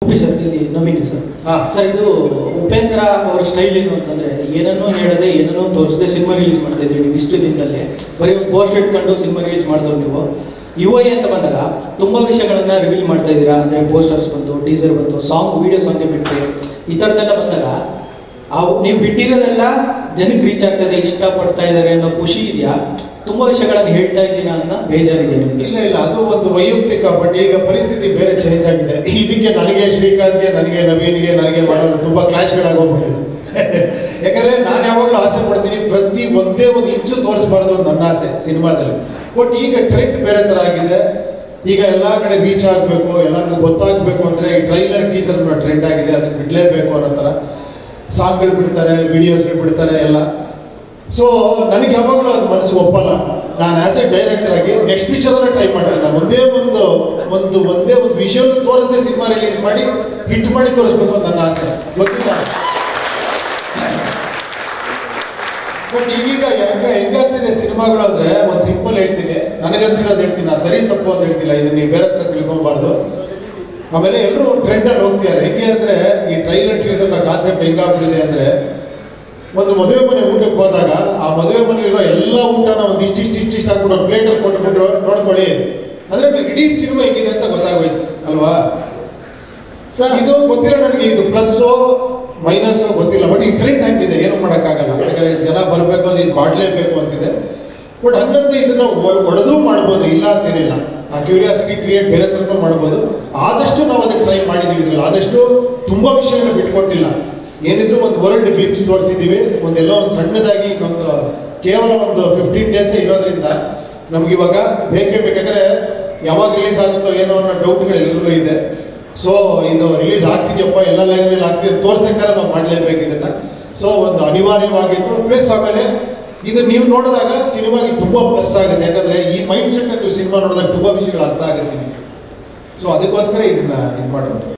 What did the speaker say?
Sir ಇಲ್ಲಿ Naveen sir sir ಇದು ಉಪೇಂದ್ರ ಅವರ ಸ್ಟೈಲ್ ಏನು ಅಂತಂದ್ರೆ ಏನನ್ನೂ ಹೇಳದೆ ಏನನ್ನೂ ತೋರಿಸದೆ ಸಿನಿಮಾ ರಿಲೀಸ್ ಮಾಡ್ತಾ ಇದ್ದೀವಿ ಇಷ್ಟು ದಿನದಲ್ಲಿ ಬರೀ ಒಂದು ಪೋಸ್ಟರ್ ಇಟ್ಕೊಂಡು ಸಿನಿಮಾ ರಿಲೀಸ್ ಮಾಡಿದವ್ರು ನೀವು ಯುವ ಅಂತ ಬಂದಾಗ ತುಂಬಾ ವಿಷಯಗಳನ್ನ ರಿವೀಲ್ ಮಾಡ್ತಾ ಇದ್ದೀರಾ. ಅಂದ್ರೆ ಪೋಸ್ಟರ್ಸ್ ಬಂತು, ಟೀಸರ್ ಬಂತು, ಸಾಂಗ್ ವಿಡಿಯೋ ಸಾಂಗ್ ಬಿಟ್ಟು ಈ ಥರದ್ದೆಲ್ಲ ಬಂದಾಗ ನೀವು ಬಿಟ್ಟಿರೋದೆಲ್ಲ ಜನಕ್ಕೆ ರೀಚ್ ಆಗ್ತದೆ, ಇಷ್ಟಪಡ್ತಾ ಇದ್ದಾರೆ ಅನ್ನೋ ಖುಷಿ ಇದೆಯಾ? ತುಂಬಾ ವಿಷಯಗಳನ್ನು ಹೇಳ್ತಾ ಇದ್ದೀನಿ ಅನ್ನೋ ಬೇಜಾರಿದೆ ನಿಮ್ಗೆ? ಇಲ್ಲ ಇಲ್ಲ, ಅದು ಒಂದು ವೈಯಕ್ತಿಕ. ಬಟ್ ಈಗ ಪರಿಸ್ಥಿತಿ ಬೇರೆ ಚೇಂಜ್ ಆಗಿದೆ. ಇದಕ್ಕೆ ನನಗೆ ಶ್ರೀಕಾಂತ್ಗೆ, ನನಗೆ ನವೀನ್ಗೆ, ನನಗೆ ಮಾಡೋದು ತುಂಬಾ ಕ್ಲಾಶ್ಗಳಾಗೋಗ್ಬಿಟ್ಟಿದೆ. ಯಾಕಂದ್ರೆ ನಾನು ಯಾವಾಗಲೂ ಆಸೆ ಪಡ್ತೀನಿ ಪ್ರತಿ ಒಂದೇ ಒಂದು ಇಂಚು ತೋರಿಸಬಾರ್ದು ಅಂತ ನನ್ನ ಆಸೆ ಸಿನಿಮಾದಲ್ಲಿ. ಬಟ್ ಈಗ ಟ್ರೆಂಡ್ ಬೇರೆ ತರ ಆಗಿದೆ. ಈಗ ಎಲ್ಲಾ ಕಡೆ ರೀಚ್ ಆಗಬೇಕು, ಎಲ್ಲರಿಗೂ ಗೊತ್ತಾಗಬೇಕು ಅಂದ್ರೆ ಈ ಟ್ರೈಲರ್ ಟೀಸರ್ ಟ್ರೆಂಡ್ ಆಗಿದೆ, ಅದಕ್ಕೆ ಬಿಡ್ಲೇಬೇಕು ಅನ್ನೋ ತರ ಸಾಂಗ್ಗಳು ಬಿಡ್ತಾರೆ, ವಿಡಿಯೋಸ್ಗಳು ಬಿಡ್ತಾರೆ ಎಲ್ಲ. ಸೊ ನನಗೆ ಯಾವಾಗಲೂ ಅದು ಮನಸ್ಸು ಒಪ್ಪಲ್ಲ. ನಾನು ಆಸ್ ಎ ಡೈರೆಕ್ಟರ್ ಆಗಿ ನೆಕ್ಸ್ಟ್ ಪಿಕ್ಚರ್ ಅಲ್ಲೇ ಟ್ರೈ ಮಾಡ್ತೀನಿ. ನಾನು ಒಂದೇ ಒಂದು ವಿಷಯ ತೋರಿಸದೆ ಸಿನಿಮಾ ರಿಲೀಸ್ ಮಾಡಿ ಹಿಟ್ ಮಾಡಿ ತೋರಿಸ್ಬೇಕು ಅಂತ ನನ್ನ ಆಸೆ. ಗೊತ್ತಿಲ್ಲ ಬಟ್ ಈಗೀಗ ಹೆಂಗಾಗ್ತಿದೆ ಸಿನಿಮಾಗಳು ಅಂದ್ರೆ, ಒಂದು ಸಿಂಪಲ್ ಹೇಳ್ತೀನಿ, ನನಗನ್ಸಿರೋದು ಹೇಳ್ತೀನಿ, ನಾನು ಸರಿ ತಪ್ಪು ಅಂತ ಹೇಳ್ತಿಲ್ಲ, ಇದನ್ನ ನೀವು ಬೇರೆ ಹತ್ರ ತಿಳ್ಕೊಬಾರ್ದು. ಆಮೇಲೆ ಎಲ್ಲರೂ ಟ್ರೆಂಡಲ್ಲಿ ಹೋಗ್ತಿದ್ದಾರೆ. ಹೆಂಗೆ ಅಂದ್ರೆ ಈ ಟ್ರೈಲರ್ ಟೀಸರ್ ಕಾನ್ಸೆಪ್ಟ್ ಹೆಂಗಾಗ್ಬಿಟ್ಟಿದೆ ಅಂದ್ರೆ, ಒಂದು ಮದುವೆ ಮನೆ ಊಟಕ್ಕೆ ಹೋದಾಗ ಆ ಮದುವೆ ಮನೆಯಲ್ಲಿರೋ ಎಲ್ಲ ಊಟನ ಒಂದು ಇಷ್ಟಿಷ್ಟು ಹಾಕ್ಬಿಟ್ಟು ಪ್ಲೇಟಲ್ಲಿ ಕೊಟ್ಬಿಟ್ಟು ನೋಡ್ಕೊಳ್ಳಿ ಅಂದ್ರೆ ಇಡೀ ಸಿನಿಮಾ ಹೆಂಗಿದೆ ಅಂತ ಗೊತ್ತಾಗೋಯ್ತು ಅಲ್ವಾ ಸರ್? ಇದು ಗೊತ್ತಿಲ್ಲ ನನಗೆ, ಇದು ಪ್ಲಸ್ಸೋ ಮೈನಸ್ಸೋ ಗೊತ್ತಿಲ್ಲ. ಬಟ್ ಈ ಟ್ರೆಂಡ್ ಹಾಕಿದೆ, ಏನು ಮಾಡೋಕ್ಕಾಗಲ್ಲ. ಯಾಕಂದ್ರೆ ಜನ ಬರಬೇಕು ಅಂದ್ರೆ ಇದು ಮಾಡಲೇಬೇಕು ಅಂತಿದೆ. ಬಟ್ ಹಂಗಂತ ಇದನ್ನ ಒಡೆದು ಮಾಡ್ಬೋದು, ಇಲ್ಲ ಅಂತೇನಿಲ್ಲ. ಆ ಕ್ಯೂರಿಯಾಸಿಟಿ ಕ್ರಿಯೇಟ್ ಬೇರೆ ಥರನೂ ಮಾಡ್ಬೋದು. ಆದಷ್ಟು ನಾವು ಅದಕ್ಕೆ ಟ್ರೈ ಮಾಡಿದ್ದೀವಿ. ಇದ್ರಲ್ಲಿ ಆದಷ್ಟು ತುಂಬಾ ವಿಷಯಗಳನ್ನ ಬಿಟ್ಕೊಟ್ಟಿಲ್ಲ. ಏನಿದ್ರು ಒಂದು ವರ್ಲ್ಡ್ ಗ್ಲಿಪ್ಸ್ ತೋರಿಸಿದ್ದೀವಿ. ಒಂದೆಲ್ಲ ಒಂದು ಸಣ್ಣದಾಗಿ ಇನ್ನೊಂದು ಕೇವಲ ಒಂದು 15 ಡೇಸ್ ಇರೋದ್ರಿಂದ ನಮ್ಗಿವಾಗ ಬೇಕೇ ಬೇಕಾದ್ರೆ ಯಾವಾಗ ರಿಲೀಸ್ ಆಗುತ್ತೋ ಏನೋ ಅನ್ನೋ ಡೌಟ್ಗಳು ಎಲ್ಲರೂ ಇದೆ. ಸೊ ಇದು ರಿಲೀಸ್ ಆಗ್ತಿದ್ಯಪ್ಪ, ಎಲ್ಲ ಲ್ಯಾಂಗ್ವೇಜ್ ಆಗ್ತಿದೆ ತೋರ್ಸಕ್ಕಾರ ನಾವು ಮಾಡಲೇಬೇಕು ಇದನ್ನ. ಸೊ ಒಂದು ಅನಿವಾರ್ಯವಾಗಿತ್ತು. ಪ್ಲಸ್ ಆಮೇಲೆ ಇದು ನೀವು ನೋಡಿದಾಗ ಸಿನಿಮಾಗೆ ತುಂಬಾ ಪ್ಲಸ್ ಆಗುತ್ತೆ. ಯಾಕಂದ್ರೆ ಈ ಮೈಂಡ್ ಸೆಟ್ ನೀವು ಸಿನಿಮಾ ನೋಡಿದಾಗ ತುಂಬಾ ವಿಷಯಗಳು ಅರ್ಥ ಆಗುತ್ತೆ ನಿಮಗೆ. ಸೊ ಅದಕ್ಕೋಸ್ಕರ ಇದನ್ನ ಇದು ಮಾಡೋದು.